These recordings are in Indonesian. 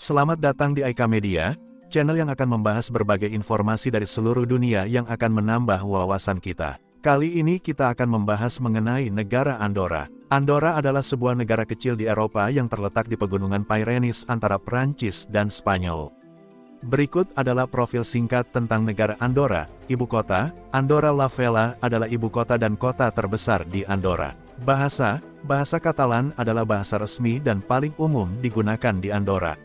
Selamat datang di Aika Media, channel yang akan membahas berbagai informasi dari seluruh dunia yang akan menambah wawasan kita. Kali ini kita akan membahas mengenai negara Andorra. Andorra adalah sebuah negara kecil di Eropa yang terletak di pegunungan Pyrenees antara Prancis dan Spanyol. Berikut adalah profil singkat tentang negara Andorra. Ibu kota, Andorra la Vella adalah ibu kota dan kota terbesar di Andorra. Bahasa Katalan adalah bahasa resmi dan paling umum digunakan di Andorra.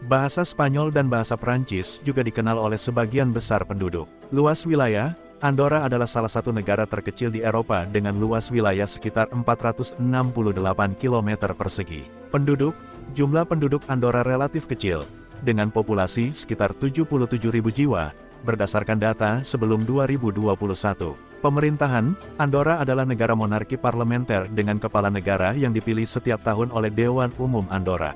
Bahasa Spanyol dan bahasa Prancis juga dikenal oleh sebagian besar penduduk. Luas wilayah, Andorra adalah salah satu negara terkecil di Eropa dengan luas wilayah sekitar 468 km persegi. Penduduk, jumlah penduduk Andorra relatif kecil, dengan populasi sekitar 77.000 jiwa, berdasarkan data sebelum 2021. Pemerintahan, Andorra adalah negara monarki parlementer dengan kepala negara yang dipilih setiap tahun oleh Dewan Umum Andorra.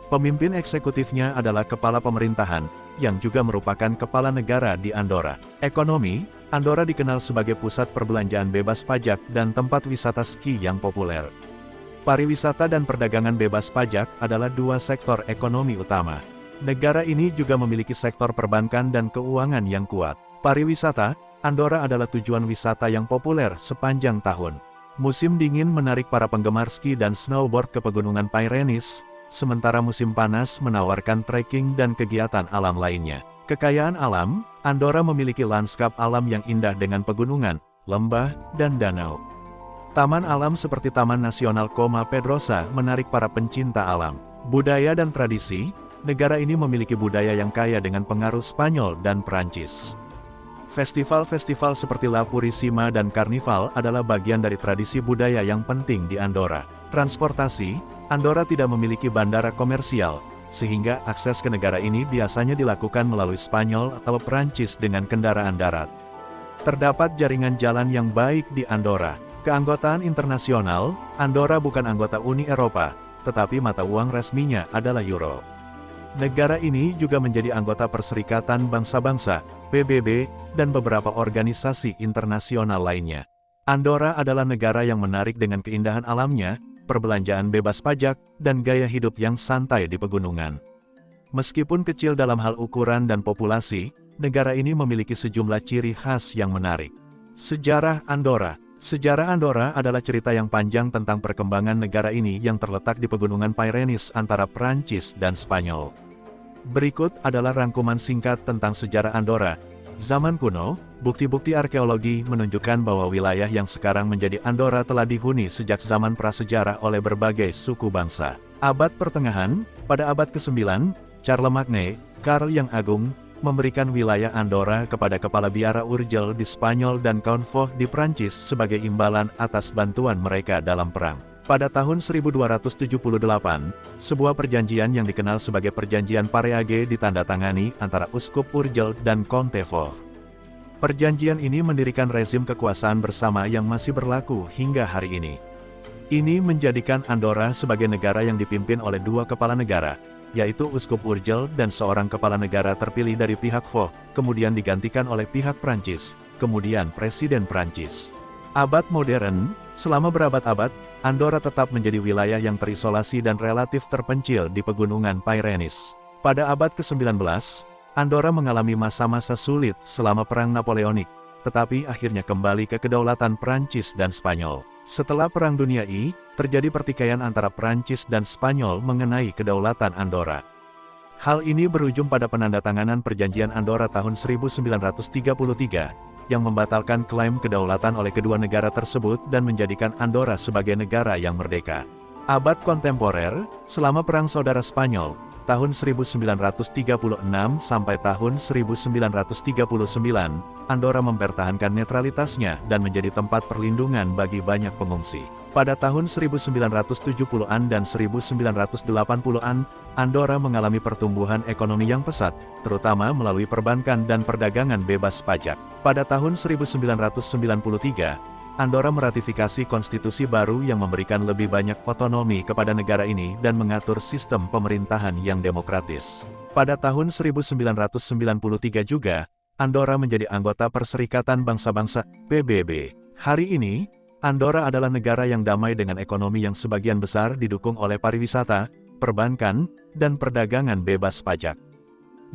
Pemimpin eksekutifnya adalah kepala pemerintahan, yang juga merupakan kepala negara di Andorra. Ekonomi, Andorra dikenal sebagai pusat perbelanjaan bebas pajak dan tempat wisata ski yang populer. Pariwisata dan perdagangan bebas pajak adalah dua sektor ekonomi utama. Negara ini juga memiliki sektor perbankan dan keuangan yang kuat. Pariwisata, Andorra adalah tujuan wisata yang populer sepanjang tahun. Musim dingin menarik para penggemar ski dan snowboard ke pegunungan Pyrenees, sementara musim panas menawarkan trekking dan kegiatan alam lainnya. Kekayaan alam, Andorra memiliki lanskap alam yang indah dengan pegunungan, lembah, dan danau. Taman alam seperti Taman Nasional Coma Pedrosa menarik para pencinta alam. Budaya dan tradisi, negara ini memiliki budaya yang kaya dengan pengaruh Spanyol dan Prancis. Festival-festival seperti La Purísima dan Karnival adalah bagian dari tradisi budaya yang penting di Andorra. Transportasi, Andorra tidak memiliki bandara komersial, sehingga akses ke negara ini biasanya dilakukan melalui Spanyol atau Prancis dengan kendaraan darat. Terdapat jaringan jalan yang baik di Andorra. Keanggotaan internasional, Andorra bukan anggota Uni Eropa, tetapi mata uang resminya adalah euro. Negara ini juga menjadi anggota Perserikatan Bangsa-Bangsa, PBB, dan beberapa organisasi internasional lainnya. Andorra adalah negara yang menarik dengan keindahan alamnya, perbelanjaan bebas pajak, dan gaya hidup yang santai di pegunungan. Meskipun kecil dalam hal ukuran dan populasi, negara ini memiliki sejumlah ciri khas yang menarik. Sejarah Andorra. Sejarah Andorra adalah cerita yang panjang tentang perkembangan negara ini yang terletak di pegunungan Pyrenees antara Prancis dan Spanyol. Berikut adalah rangkuman singkat tentang sejarah Andorra. Zaman kuno, bukti-bukti arkeologi menunjukkan bahwa wilayah yang sekarang menjadi Andorra telah dihuni sejak zaman prasejarah oleh berbagai suku bangsa. Abad Pertengahan, pada abad ke-9, Charlemagne, Karl yang Agung, memberikan wilayah Andorra kepada kepala biara Urgell di Spanyol dan Count Foch di Prancis sebagai imbalan atas bantuan mereka dalam perang. Pada tahun 1278, sebuah perjanjian yang dikenal sebagai Perjanjian Pareage ditandatangani antara Uskup Urgell dan Conte Foch. Perjanjian ini mendirikan rezim kekuasaan bersama yang masih berlaku hingga hari ini. Ini menjadikan Andorra sebagai negara yang dipimpin oleh dua kepala negara, yaitu Uskup Urgell dan seorang kepala negara terpilih dari pihak Foch, kemudian digantikan oleh pihak Prancis, kemudian Presiden Prancis. Abad modern, selama berabad-abad, Andorra tetap menjadi wilayah yang terisolasi dan relatif terpencil di pegunungan Pyrenees. Pada abad ke-19, Andorra mengalami masa-masa sulit selama Perang Napoleonik, tetapi akhirnya kembali ke kedaulatan Prancis dan Spanyol. Setelah Perang Dunia I, terjadi pertikaian antara Prancis dan Spanyol mengenai kedaulatan Andorra. Hal ini berujung pada penandatanganan Perjanjian Andorra tahun 1933, yang membatalkan klaim kedaulatan oleh kedua negara tersebut dan menjadikan Andorra sebagai negara yang merdeka. Abad kontemporer, selama Perang Saudara Spanyol, tahun 1936 sampai tahun 1939, Andorra mempertahankan netralitasnya dan menjadi tempat perlindungan bagi banyak pengungsi. Pada tahun 1970-an dan 1980-an, Andorra mengalami pertumbuhan ekonomi yang pesat, terutama melalui perbankan dan perdagangan bebas pajak. Pada tahun 1993, Andorra meratifikasi konstitusi baru yang memberikan lebih banyak otonomi kepada negara ini dan mengatur sistem pemerintahan yang demokratis. Pada tahun 1993 juga, Andorra menjadi anggota Perserikatan Bangsa-Bangsa, PBB. Hari ini, Andorra adalah negara yang damai dengan ekonomi yang sebagian besar didukung oleh pariwisata, perbankan, dan perdagangan bebas pajak.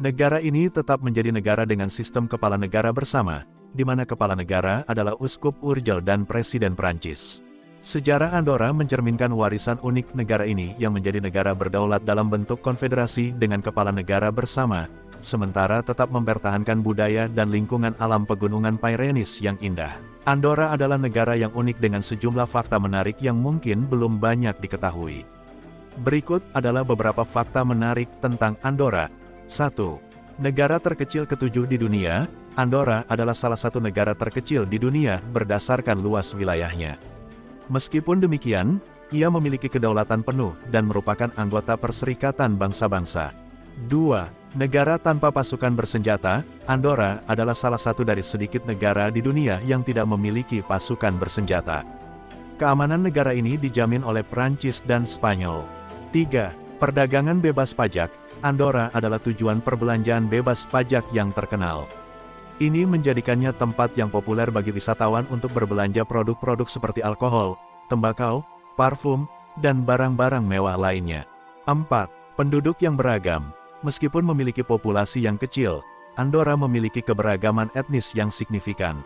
Negara ini tetap menjadi negara dengan sistem kepala negara bersama, di mana kepala negara adalah uskup Urgel dan Presiden Prancis. Sejarah Andorra mencerminkan warisan unik negara ini yang menjadi negara berdaulat dalam bentuk konfederasi dengan kepala negara bersama, sementara tetap mempertahankan budaya dan lingkungan alam pegunungan Pyrenees yang indah. Andorra adalah negara yang unik dengan sejumlah fakta menarik yang mungkin belum banyak diketahui. Berikut adalah beberapa fakta menarik tentang Andorra. 1. Negara terkecil ketujuh di dunia, Andorra adalah salah satu negara terkecil di dunia berdasarkan luas wilayahnya. Meskipun demikian, ia memiliki kedaulatan penuh dan merupakan anggota Perserikatan Bangsa-Bangsa. 2. Negara tanpa pasukan bersenjata, Andorra adalah salah satu dari sedikit negara di dunia yang tidak memiliki pasukan bersenjata. Keamanan negara ini dijamin oleh Prancis dan Spanyol. 3. Perdagangan bebas pajak, Andorra adalah tujuan perbelanjaan bebas pajak yang terkenal. Ini menjadikannya tempat yang populer bagi wisatawan untuk berbelanja produk-produk seperti alkohol, tembakau, parfum, dan barang-barang mewah lainnya. 4. Penduduk yang beragam. Meskipun memiliki populasi yang kecil, Andorra memiliki keberagaman etnis yang signifikan.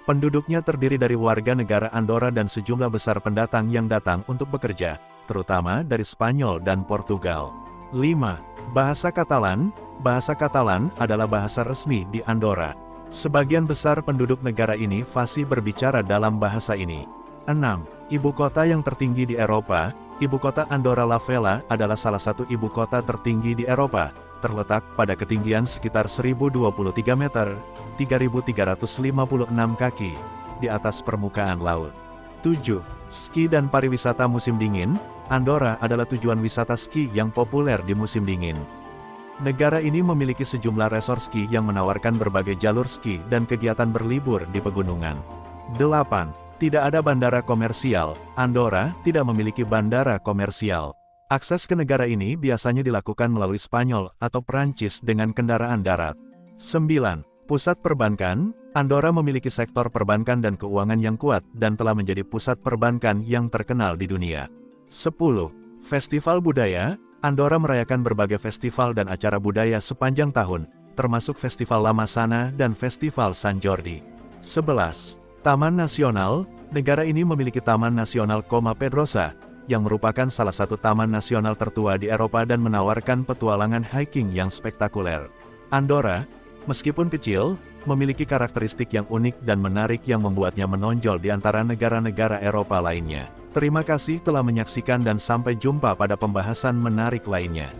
Penduduknya terdiri dari warga negara Andorra dan sejumlah besar pendatang yang datang untuk bekerja, terutama dari Spanyol dan Portugal. 5. Bahasa Katalan. Bahasa Katalan adalah bahasa resmi di Andorra. Sebagian besar penduduk negara ini fasih berbicara dalam bahasa ini. 6. Ibu kota yang tertinggi di Eropa. Ibu kota Andorra La Vella adalah salah satu ibu kota tertinggi di Eropa, terletak pada ketinggian sekitar 1023 meter, 3356 kaki, di atas permukaan laut. 7. Ski dan pariwisata musim dingin. Andorra adalah tujuan wisata ski yang populer di musim dingin. Negara ini memiliki sejumlah resort ski yang menawarkan berbagai jalur ski dan kegiatan berlibur di pegunungan. 8. Tidak ada bandara komersial. Andorra tidak memiliki bandara komersial. Akses ke negara ini biasanya dilakukan melalui Spanyol atau Prancis dengan kendaraan darat. 9. Pusat perbankan. Andorra memiliki sektor perbankan dan keuangan yang kuat dan telah menjadi pusat perbankan yang terkenal di dunia. 10. Festival budaya. Andorra merayakan berbagai festival dan acara budaya sepanjang tahun, termasuk Festival La Massana dan Festival San Jordi. 11. Taman Nasional. Negara ini memiliki Taman Nasional Coma Pedrosa, yang merupakan salah satu taman nasional tertua di Eropa dan menawarkan petualangan hiking yang spektakuler. Andorra, meskipun kecil, memiliki karakteristik yang unik dan menarik yang membuatnya menonjol di antara negara-negara Eropa lainnya. Terima kasih telah menyaksikan dan sampai jumpa pada pembahasan menarik lainnya.